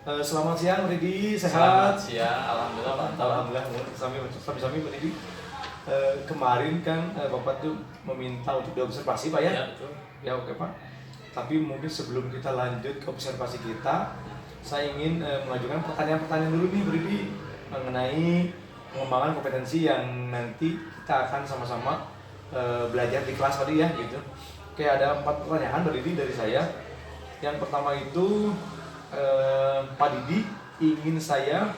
Selamat siang, Ridi. Selamat Sehat? siang, alhamdulillah mantap. Alhamdulillah. Sami-sami, Ridi. Kemarin kan Bapak tuh meminta untuk diobservasi, Pak ya? Ya betul. Ya, oke, Pak. Tapi mungkin sebelum kita lanjut ke observasi kita, saya ingin mengajukan pertanyaan-pertanyaan dulu nih, Ridi, mengenai pengembangan kompetensi yang nanti kita akan sama-sama belajar di kelas tadi ya, gitu. Oke, ada 4 pertanyaan, Ridi, dari saya. Yang pertama itu Pak Didi ingin saya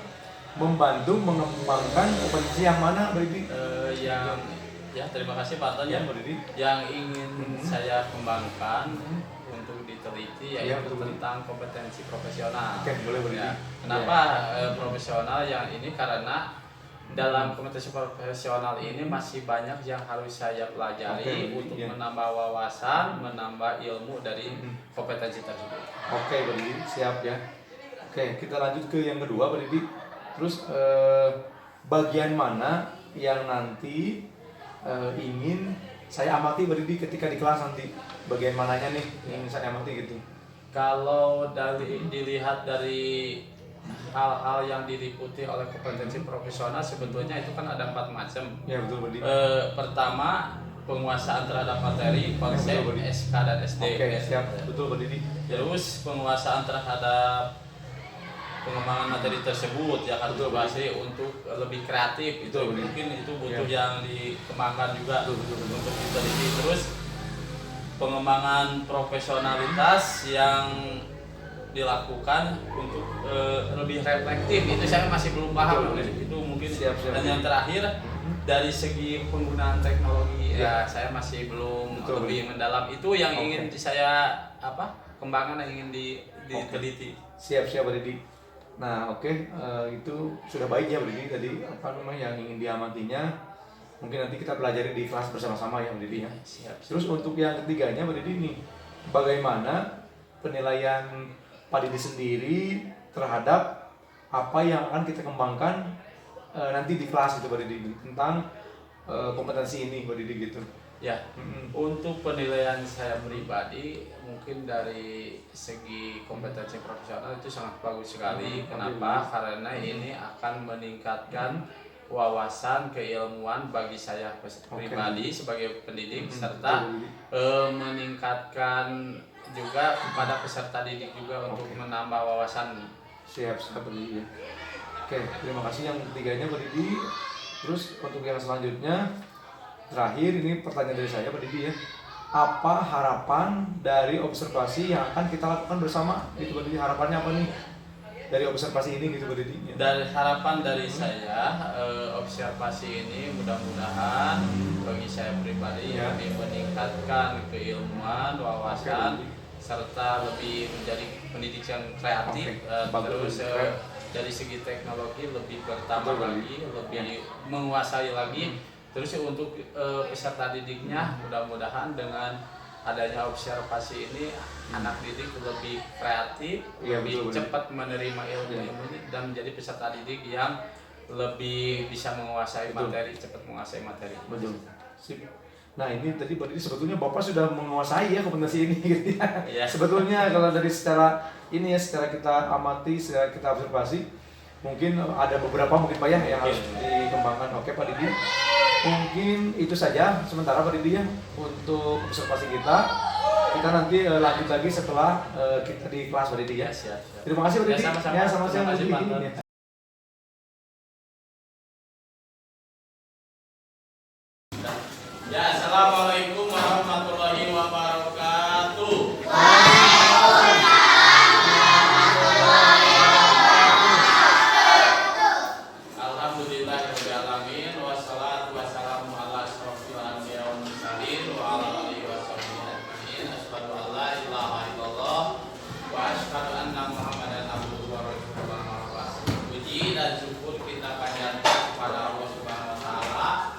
membantu mengembangkan kompetensi yang mana, Pak Didi? Terima kasih Pak Tan ya. Pak Didi. Yang ingin saya kembangkan untuk diteliti Ya, yaitu betul. tentang kompetensi profesional. Oke, boleh, Pak Didi. Ya. Kenapa profesional yang ini? Karena dalam kompetensi profesional ini masih banyak yang harus saya pelajari untuk menambah wawasan, menambah ilmu dari kompetensi tersebut. Oke, Pak Didi, siap ya. Oke, kita lanjut ke yang kedua, Pak Didi. Terus bagian mana yang nanti ingin saya amati, Pak Didi, ketika di kelas nanti? Bagian mananya nih ingin saya amati gitu? Kalau dilihat dari hal-hal yang diliputi oleh kompetensi profesional, sebetulnya itu kan ada 4 macam. Ya, betul, Pak Didi. Pertama, penguasaan terhadap materi, konsep, SK dan SD. Oke, siap. Betul, Pak Didi. Terus penguasaan terhadap pengembangan materi tersebut yang harus dibahasi untuk lebih kreatif. Itu mungkin itu butuh yang dikembangkan juga untuk diteliti. Terus pengembangan profesionalitas yang dilakukan untuk lebih reflektif, itu saya masih belum paham. Itu mungkin siap. Dan yang terakhir dari segi penggunaan teknologi saya masih belum lebih mendalam. Itu yang ingin saya kembangkan, yang ingin diteliti. Siap, Pak Didi. Nah, itu sudah baik ya, Pak Didi. Tadi yang ingin diamatinya mungkin nanti kita pelajari di kelas bersama-sama ya, Pak Didi ya. Siap. Terus untuk yang ketiganya, Pak Didi, nih, bagaimana penilaian Pak Didi sendiri terhadap apa yang akan kita kembangkan nanti di kelas itu, Pak Didi, tentang kompetensi ini, Pak Didi, gitu. Ya, untuk penilaian saya pribadi mungkin dari segi kompetensi profesional itu sangat bagus sekali. Kenapa? Karena ini akan meningkatkan wawasan keilmuan bagi saya pribadi sebagai pendidik, serta meningkatkan juga kepada peserta didik juga untuk menambah wawasan. Siap, Pak Didi. Oke, terima kasih yang ketiganya, Pak Didi. Terus untuk yang selanjutnya, terakhir, ini pertanyaan dari saya, Pak Didi ya. Apa harapan dari observasi yang akan kita lakukan bersama? Gitu, Pak Didi. Harapannya apa nih dari observasi ini, gitu, Pak Didi? Dari harapan dari saya, observasi ini mudah-mudahan bagi saya pribadi lebih meningkatkan keilmuan, wawasan, serta lebih menjadi pendidik yang kreatif. Terus dari segi teknologi lebih bertambah lagi, lebih menguasai lagi. Terus untuk peserta didiknya, mudah-mudahan dengan adanya observasi ini anak didik lebih kreatif, lebih cepat menerima ilmu ini, dan menjadi peserta didik yang lebih bisa menguasai materi, cepat menguasai materi. Betul. Sip. Nah, ini tadi Pak Didi sebetulnya Bapak sudah menguasai ya kompetensi ini gitu ya. Sebetulnya kalau dari secara kita amati, secara kita observasi, mungkin ada beberapa Pak ya yang harus dikembangkan. Oke, Pak Didi. Mungkin itu saja sementara, Pak Didi ya, untuk observasi kita. Kita nanti lanjut lagi setelah kita di kelas, Pak Didi ya. Siap. Terima kasih, Pak Didi. Sama-sama. Terima kasih, Pak Didi. Assalamualaikum warahmatullahi wabarakatuh. Alhamdulillahirobbilalamin, wassalatu wassalamu ala asyrofil anbiya wal mursalin wa ala alihi washabihi ajmain. Asyhadu an la ilaha illallah wa asyhadu anna Muhammadan abduhu wa rasuluh. Puji dan syukur kita panjatkan kepada Allah Subhanahu wa taala.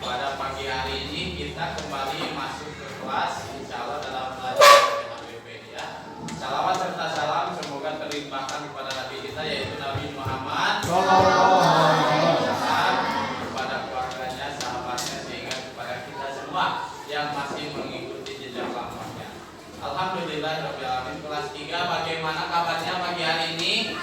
Pada pagi hari ini kita kembali masuk ke kelas, insyaallah dalam pelajaran HPP ya. Salawat serta salam semoga terlimpahkan kepada Nabi kita, yaitu Nabi Muhammad kepada keluarganya, sahabatnya, sehingga kepada kita semua yang masih mengikuti jejak langkahnya. Alhamdulillahirobbilalamin. Kelas 3, bagaimana kabarnya pagi hari ini?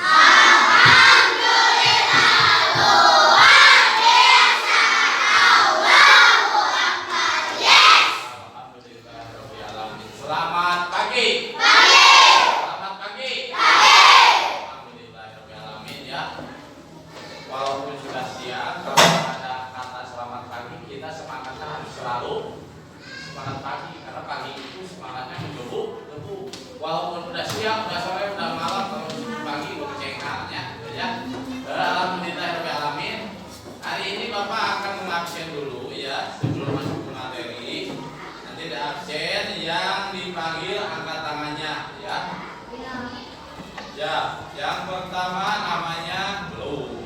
Ya, yang pertama namanya belum.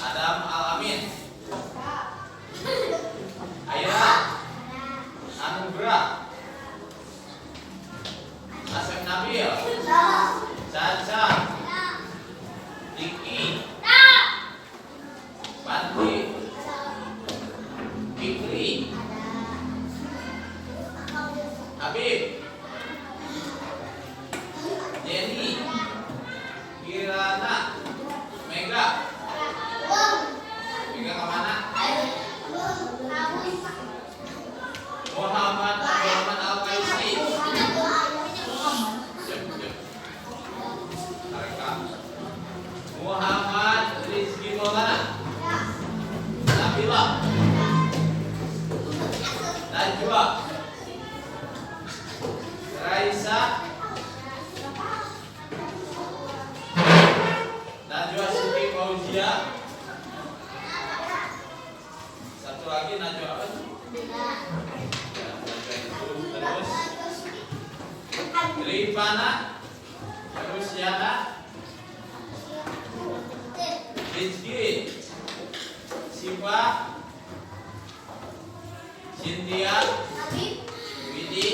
Adam Alamin. Aira. Anugrah. Asep Nabil. Caca. Diki. Banti. Fikri. Habib. Jenny. Kirana. Mega. Mega kemana? Muhammad Abdurrahman Al-Qaisi. Muhammad Rizky Maulana. Nabila. Najwa. Raisa. Najwa Siti Fauzia. Satu lagi Najwa apa? Ya, Najwa itu. Terus Rifana. Terus Yana. Rizky. Siva. Cynthia. Widi.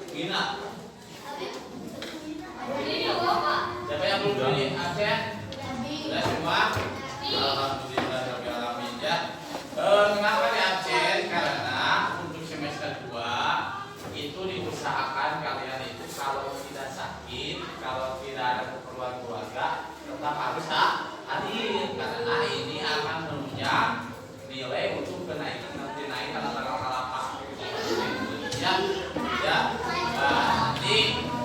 Gina. Siapa yang belum ini? Aceh? Sudah semua? Alhamdulillah rabbil alamin ya. Kenapa di absen? Karena untuk semester 2 itu diusahakan kalian itu kalau tidak sakit, kalau tidak ada keperluan keluarga, tetap harus hadir karena ini akan menunjang nilai untuk kenaikan nanti naik pada tanggal 8. Ya, ya. Nanti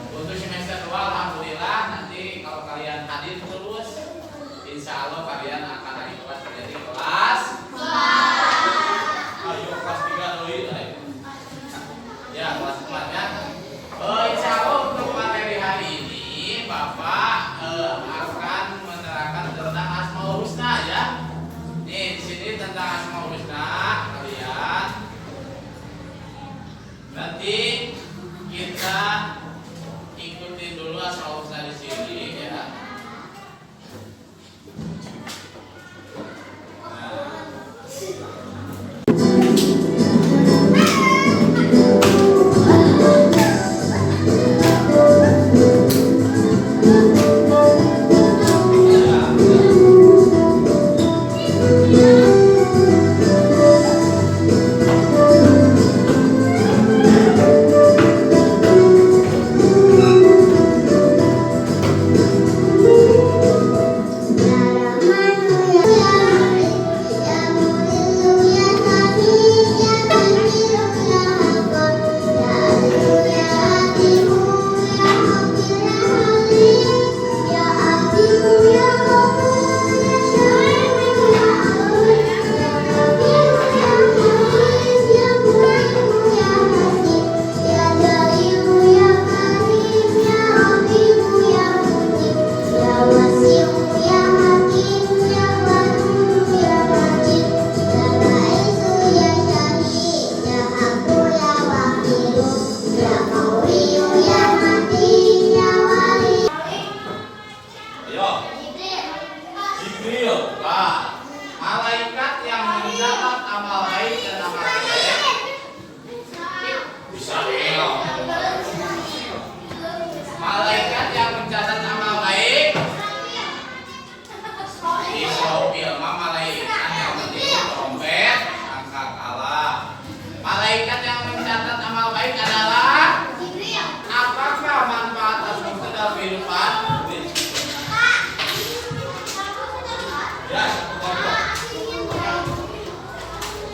untuk semester 2 alhamdulillah nanti kalau kalian hadir terus, insya Allah kalian akan naik kelas menjadi kelas. Ayo kelas 3 dulu ya kelas 4 ya. Insya Allah untuk materi hari ini Bapak akan menerangkan tentang Asmaul Husna ya. Nih di sini tentang Asmaul Husna kalian. Nanti kita ikutin dulu Asmaul Husna di sini ya.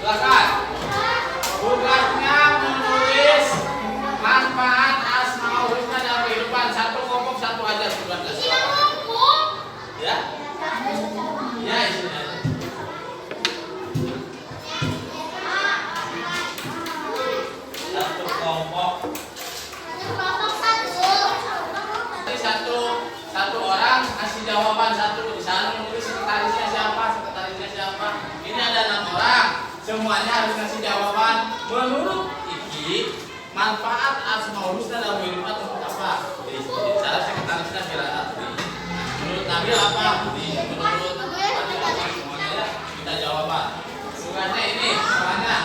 Silakan. jawaban satu. Di sana menulis sekretarisnya siapa. Ini ada 6 orang. Semuanya harus ngasih jawaban. Menurut Iki, manfaat Asmaul Husna dalam kehidupan untuk apa? Jadi cara sekretarisnya kira-kira. Menurut Nabil apa? Menurut Nabil apa? Semuanya ya kita jawaban. Bukannya ini, soalnya.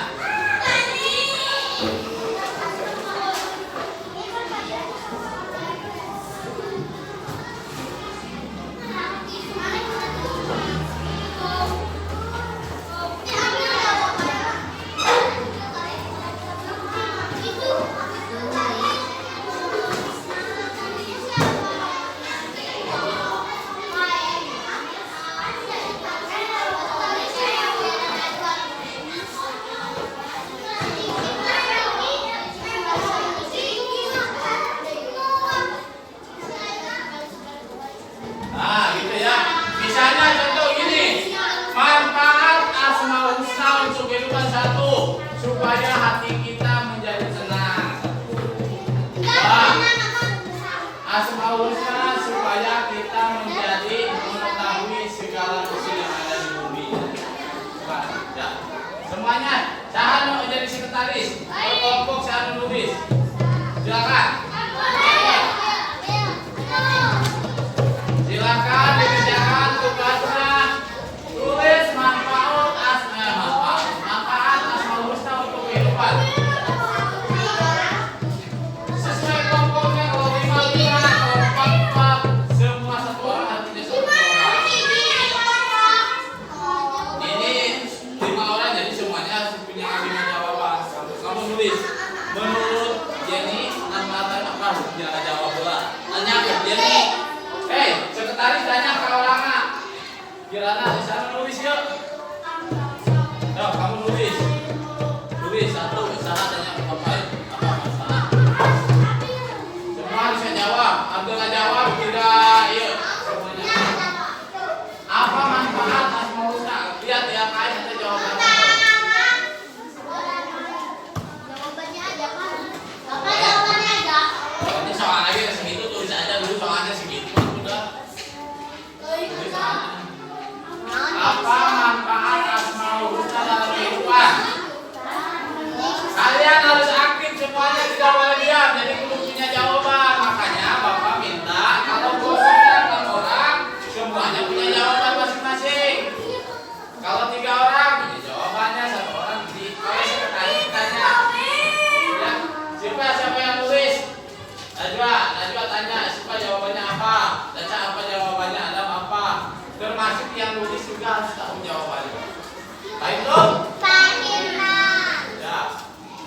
Nah, gitu ya. Misalnya contoh gini. Manfaat Asmaul Husna untuk kehidupan satu, supaya hati kita menjadi tenang. Asmaul Husna supaya kita menjadi mengetahui segala sesuatu yang ada di bumi. Ya. Semuanya, saya mau jadi sekretaris. Kelompok saya menulis. Silakan. Silakan dikerjakan tugasnya. Tulis manfaat Asmaul Husna untuk kehidupan. Sesuai kelompoknya, kalau 5, kalau 4, semua satu orang artinya satu orang. Ini 5 orang, jadi semuanya harus punya 5 jawaban. Kamu tulis. Menurut Jenny, manfaat apa? Jangan jawab bola. Tanya ke Jenny. Sekretaris tanya ke orangnya. Kirana di sana nulis yuk. Yuk, kamu nulis. Tulis satu, usaha tanya apa masalah. Semua bisa jawab. Abdul nggak jawab tidak. Yuk, semuanya. Apa manfaat Asmaul Husna? Lihat ya, kain ada jawabannya. Ini soal lagi segitu, tulis aja dulu soalnya segitu. Apa manfaat Asmaul Husna dalam kehidupan? Kalian harus aktif semuanya, tidak boleh diam. Jadi kudu punya jawaban. Makanya Bapak minta kalau bosnya 6 orang, semuanya punya jawaban masing-masing. Kalau 3 orang, punya jawabannya 1 orang. Kalau sekretaris ditanya, ya, siapa yang nulis? Najwa tanya, siapa jawabannya apa? Baca apa jawabannya? Adam apa? Termasuk yang nulis juga harus tahu jawabannya. Baik belum?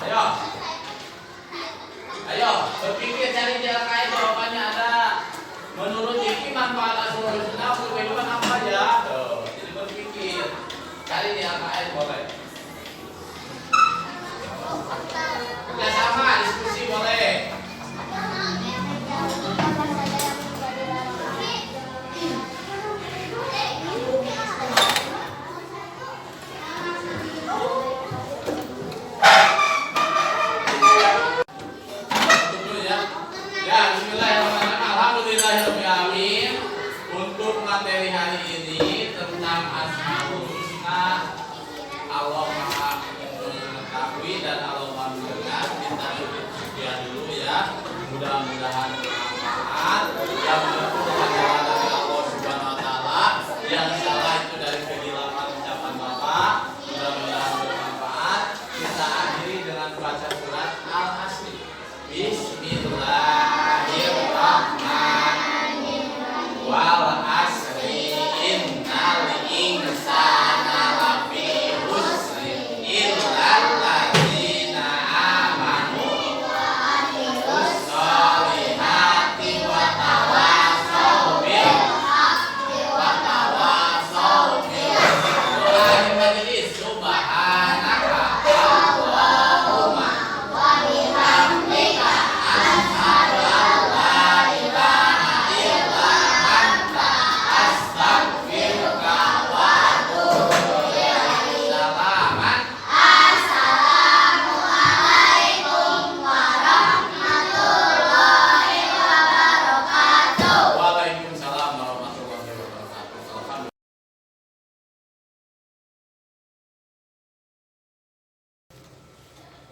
Ya. Ayo, berpikir cari jalan lain jawabannya ada. Menurut Iki manfaat Asmaul Husna untuk kehidupan apa ya? Tuh, jadi berpikir. Cari di AKN boleh. Kerjasama, diskusi boleh. Alhamdulillahirrahmanirrahim. Untuk materi hari ini tentang Asmaul Husna, Allah Maha mengetahui dan Allah Maha mendengar. Kita sekian dulu ya. Mudah-mudahan bermanfaat. Yang benar adalah dari Allah Subhanahu Wa Taala. Yang salah itu dari kehilangan ucapan Bapak. Mudah-mudahan bermanfaat. Kita akhiri dengan baca surat Al-Asr. Bismillahirrahmanirrahim. Wal asri innal insana lafi khusrin illal ladzina amanu wa amilus sholihati wa tawassaw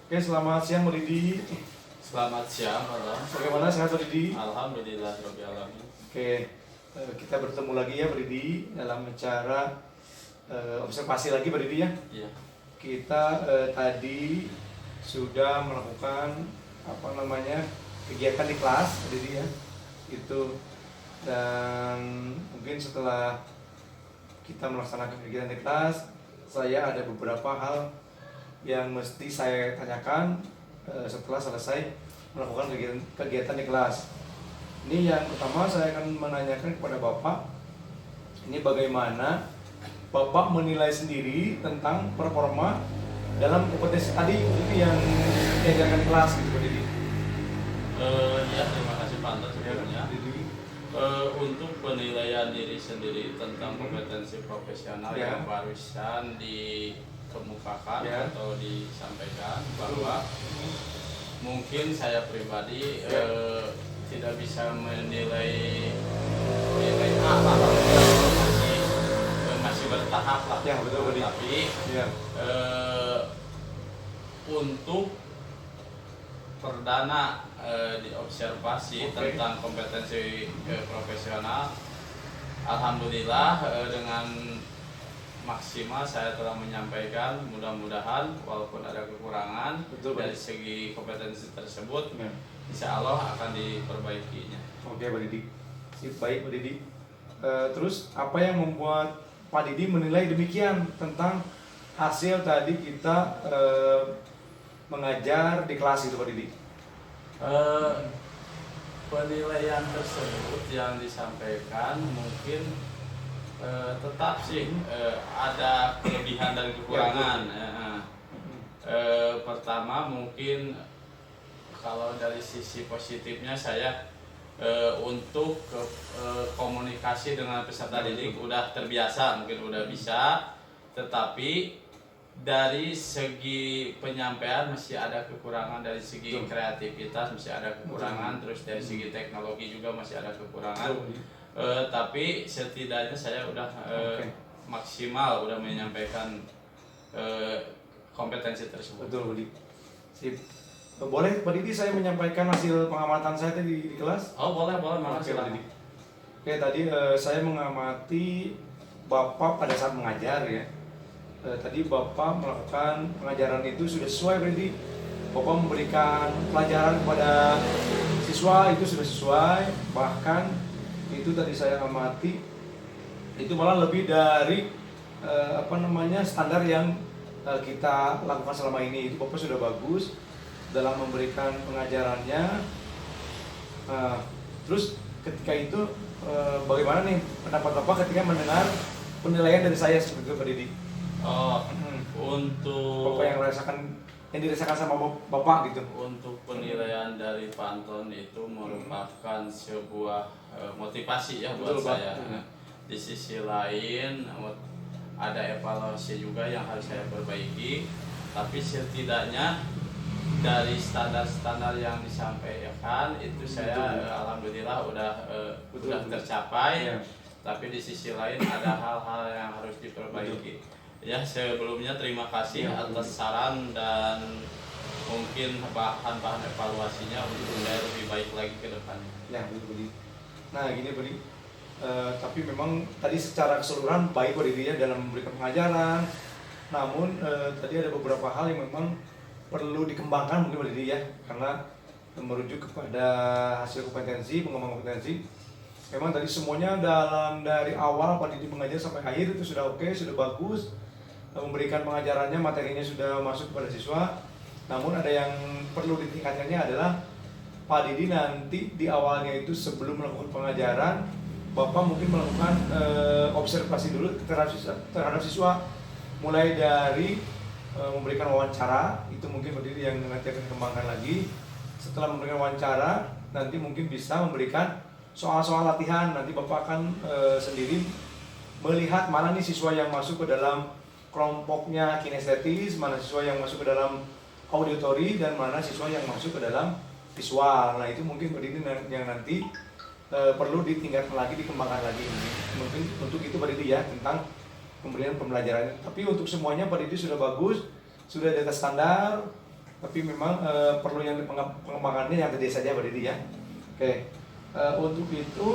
Oke, selamat siang Pak Didi. Selamat siang, Malam. Bagaimana sehat Pak Didi? Alhamdulillah, Rabbil Alamin. Oke, kita bertemu lagi ya Pak Didi dalam acara observasi lagi Pak Didi ya. Iya. Kita tadi sudah melakukan kegiatan di kelas Pak Didi ya. Itu, dan mungkin setelah kita melaksanakan kegiatan di kelas, saya ada beberapa hal yang mesti saya tanyakan setelah selesai melakukan kegiatan di kelas. Ini yang pertama, saya akan menanyakan kepada Bapak, ini bagaimana Bapak menilai sendiri tentang performa dalam kompetensi tadi itu yang diajarkan di kelas gitu Pak Didi. Ya, terima kasih Pak Anton sebelumnya. Untuk penilaian diri sendiri tentang kompetensi profesional Ya. yang barusan dikemukakan Ya. atau disampaikan, bahwa mungkin saya pribadi Ya. tidak bisa menilai A lah, masih bertahap lah. Ya, betul, Pak. Tapi Ya. untuk perdana diobservasi Oke. tentang kompetensi profesional, alhamdulillah dengan maksimal saya telah menyampaikan. Mudah-mudahan walaupun ada kekurangan Betul, Pak. dari segi kompetensi tersebut, Ya. insya Allah akan diperbaikinya. Oke Pak Didi, baik Pak Didi. Terus apa yang membuat Pak Didi menilai demikian tentang hasil tadi kita mengajar di kelas itu Pak Didi? Penilaian tersebut yang disampaikan mungkin tetap sih ada kelebihan dan kekurangan. Pertama mungkin kalau dari sisi positifnya saya untuk komunikasi dengan peserta didik udah terbiasa, mungkin udah bisa, tetapi dari segi penyampaian masih ada kekurangan, dari segi Betul. kreativitas masih ada kekurangan, terus dari segi teknologi juga masih ada kekurangan. Tapi setidaknya saya udah maksimal udah menyampaikan kompetensi tersebut. Betul Pak Didi. Sip. Boleh Pak Didi saya menyampaikan hasil pengamatan saya tadi di kelas? Oh boleh, Oke, makasih Pak Didi. Oke, tadi saya mengamati Bapak pada saat mengajar ya. Tadi Bapak melakukan pengajaran itu sudah sesuai Pak Didi. Bapak memberikan pelajaran kepada siswa itu sudah sesuai, bahkan itu tadi saya amati itu malah lebih dari standar yang kita lakukan selama ini. Itu Bapak sudah bagus dalam memberikan pengajarannya. Terus ketika itu bagaimana nih pendapat Bapak ketika mendengar penilaian dari saya seperti itu Pak Didi? Untuk Bapak yang dirasakan sama Bapak gitu. Untuk penilaian dari Pak Anton itu merupakan sebuah motivasi ya buat Betul, Pak. saya. Di sisi lain ada evaluasi juga yang harus saya perbaiki, tapi setidaknya dari standar-standar yang disampaikan itu saya alhamdulillah udah tercapai. Ya. Tapi di sisi lain ada hal-hal yang harus diperbaiki. Ya, sebelumnya terima kasih atas saran dan mungkin bahan-bahan evaluasinya untuk saya lebih baik lagi ke depannya. Ya, betul. Nah, gini Pak Didi. Tapi memang tadi secara keseluruhan baik Pak Didi ya dalam memberikan pengajaran. Namun tadi ada beberapa hal yang memang perlu dikembangkan mungkin Pak Didi ya, karena merujuk kepada hasil kompetensi, pengembangan kompetensi. Memang tadi semuanya dari awal Pak Didi mengajar sampai akhir itu sudah oke, sudah bagus. Memberikan pengajarannya, materinya sudah masuk kepada siswa. Namun ada yang perlu ditingkatkannya adalah Pak Didi nanti di awalnya itu sebelum melakukan pengajaran, Bapak mungkin melakukan observasi dulu terhadap siswa, mulai dari memberikan wawancara. Itu mungkin Pak Didi yang nanti akan dikembangkan lagi. Setelah memberikan wawancara, nanti mungkin bisa memberikan soal-soal latihan. Nanti Bapak akan sendiri melihat mana nih siswa yang masuk ke dalam kelompoknya kinestetis, mana siswa yang masuk ke dalam auditori, dan mana siswa yang masuk ke dalam visual. Nah itu mungkin Pak Didi yang nanti perlu ditingkatkan lagi, dikembangkan lagi. Mungkin untuk itu Pak Didi ya, tentang pemberian pembelajarannya. Tapi untuk semuanya Pak Didi sudah bagus, sudah di atas standar. tapi memang perlu yang pengembangannya yang tadi saja Pak Didi ya. Oke, untuk itu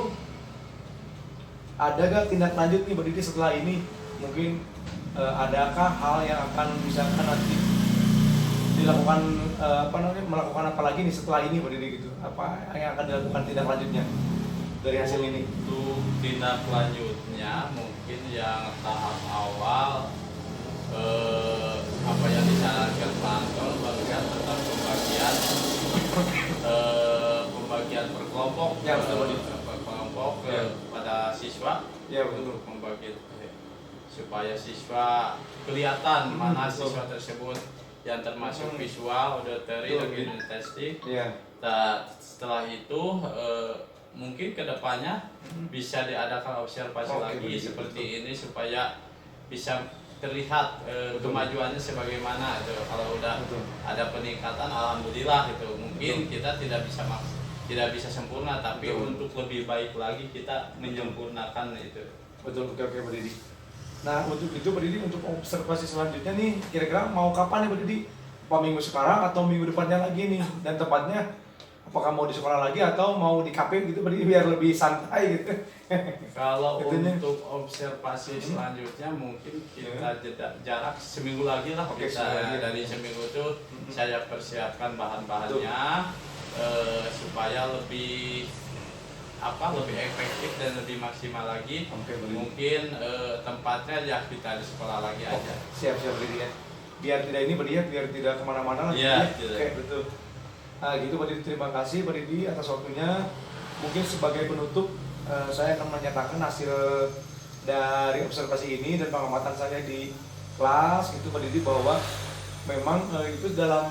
ada gak tindak lanjut nih Pak Didi setelah ini? Mungkin adakah hal yang akan misalkan nanti dilakukan melakukan apa lagi nih setelah ini Pak Didi gitu? Apa yang akan dilakukan tindak lanjutnya dari hasil ini? Untuk tindak lanjutnya mungkin yang tahap awal apa yang disarankan Pak Anton bagian tentang pembagian per kelompok Ya, betul, per kelompok Ya. pada siswa Ya betul. membagi supaya siswa kelihatan mana betul. siswa tersebut yang termasuk visual, auditory, dan Betul. kinesthetik. Iya. Nah, setelah itu mungkin kedepannya bisa diadakan observasi Oke, lagi begitu, seperti betul. ini supaya bisa terlihat Betul. kemajuannya sebagaimana itu. Kalau udah Betul. ada peningkatan, alhamdulillah gitu. Mungkin kita tidak bisa sempurna, tapi Betul. untuk lebih baik lagi kita menyempurnakan itu. Betul, oke Pak Didi. Nah untuk itu Pak Didi, untuk observasi selanjutnya nih kira-kira mau kapan nih Pak Didi? Apa minggu sekarang atau minggu depannya lagi nih? Dan tepatnya apakah mau di sekolah lagi atau mau di kafe gitu Pak Didi biar lebih santai gitu? Kalau Itunya. untuk observasi selanjutnya mungkin kita jarak seminggu lagi lah. Oke, Kita seminggu lagi. dari seminggu itu saya persiapkan bahan-bahannya supaya lebih lebih efektif dan lebih maksimal lagi. Oke, boleh. Mungkin tempatnya ya kita di sekolah lagi aja. Siap-siap Pak Didi ya. Biar tidak ini Pak Didi ya, biar tidak kemana-mana lagi. Iya, ya. tidak. Oke betul. Nah gitu Pak Didi, terima kasih Pak Didi atas waktunya. Mungkin sebagai penutup saya akan menyatakan hasil dari observasi ini dan pengamatan saya di kelas itu Pak Didi, bahwa memang itu dalam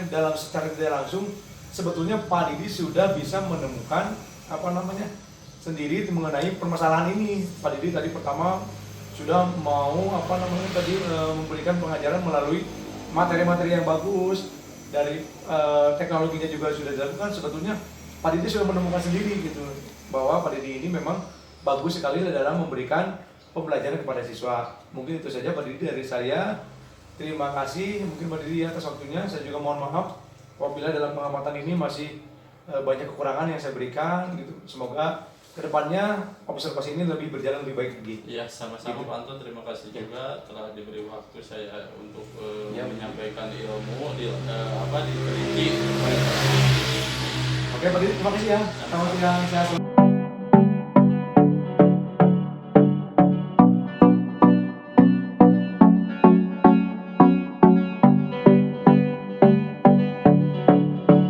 dalam secara tidak langsung sebetulnya Pak Didi sudah bisa menemukan sendiri mengenai permasalahan ini. Pak Didi tadi pertama sudah mau memberikan pengajaran melalui materi-materi yang bagus, dari teknologinya juga sudah dilakukan. Sebetulnya Pak Didi sudah menemukan sendiri gitu bahwa Pak Didi ini memang bagus sekali dalam memberikan pembelajaran kepada siswa. Mungkin itu saja Pak Didi dari saya. Terima kasih mungkin Pak Didi atas waktunya. Saya juga mohon maaf apabila dalam pengamatan ini masih banyak kekurangan yang saya berikan gitu. Semoga kedepannya observasi ini lebih berjalan lebih baik lagi. Ya, sama-sama Pak Anton, terima kasih juga telah diberi waktu saya untuk menyampaikan ilmu di Teliti. Oke Pak Didi, terima kasih ya. Selamat siang. Sehat.